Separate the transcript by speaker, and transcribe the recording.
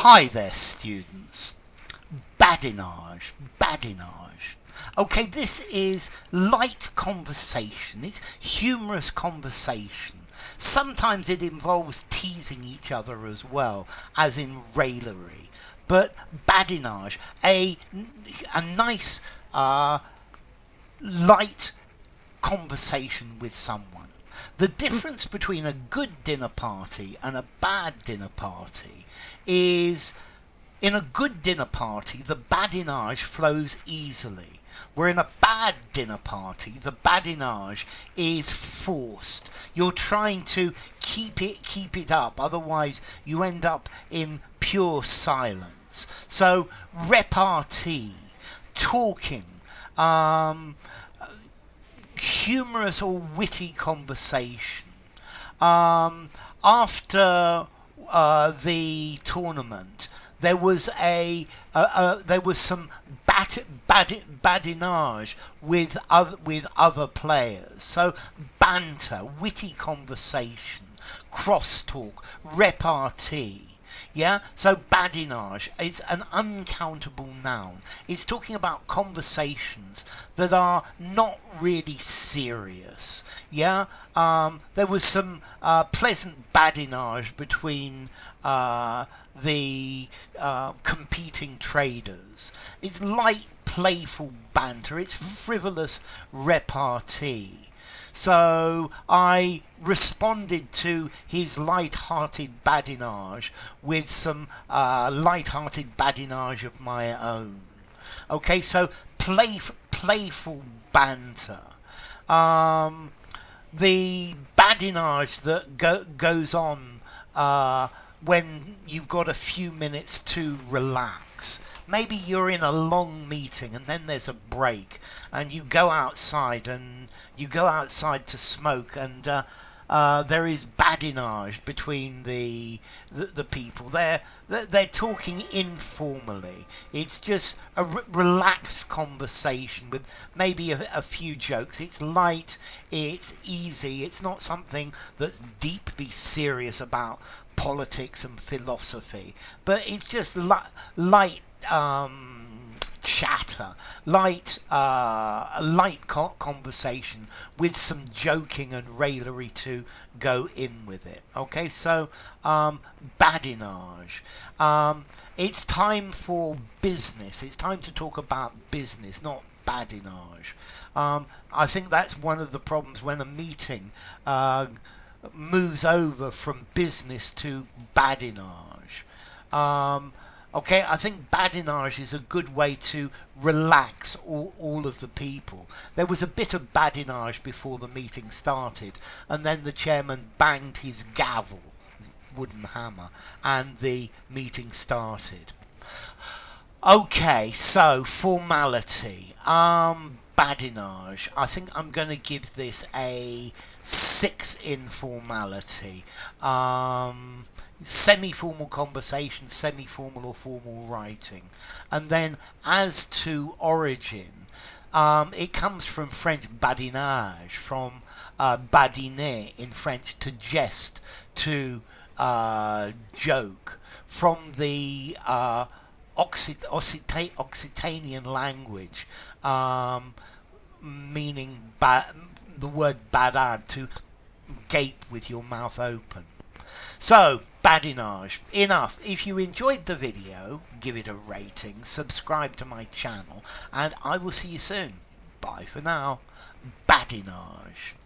Speaker 1: Hi there, students. Badinage. Okay, this is light conversation. It's humorous conversation. Sometimes it involves teasing each other as well, as in raillery. But badinage, a nice, light conversation with someone. The difference between a good dinner party and a bad dinner party is, in a good dinner party, the badinage flows easily, where in a bad dinner party, the badinage is forced. You're trying to keep it up, otherwise you end up in pure silence. So, repartee, talking, humorous or witty conversation. After the tournament, there was some badinage with other players. So banter, witty conversation, crosstalk, repartee. Yeah, so badinage is an uncountable noun. It's talking about conversations that are not really serious. Yeah, there was some pleasant badinage between the competing traders. It's light, playful banter. It's frivolous repartee. So I responded to his light-hearted badinage with some light-hearted badinage of my own. Okay, so playful banter. The badinage that goes on when you've got a few minutes to relax. Maybe you're in a long meeting and then there's a break and you go outside to smoke, and there is badinage between the people. They're talking informally. It's just a relaxed conversation with maybe a few jokes. It's light, it's easy, it's not something that's deeply serious about politics and philosophy, but it's just light chatter, light conversation with some joking and raillery to go in with it. Okay, so badinage. It's time for business. It's time to talk about business, not badinage. I think that's one of the problems when a meeting moves over from business to badinage. Okay, I think badinage is a good way to relax all of the people. There was a bit of badinage before the meeting started, and then the chairman banged his gavel, his wooden hammer, and the meeting started. Okay, so formality. Badinage. I think I'm going to give this a 6 in formality. Semi-formal conversation, semi-formal or formal writing. And then as to origin, it comes from French badinage, from badiner in French, to jest, to joke, from the Occitanian language, meaning the word badad, to gape with your mouth open. So, badinage. Enough. If you enjoyed the video, give it a rating, subscribe to my channel, and I will see you soon. Bye for now. Badinage.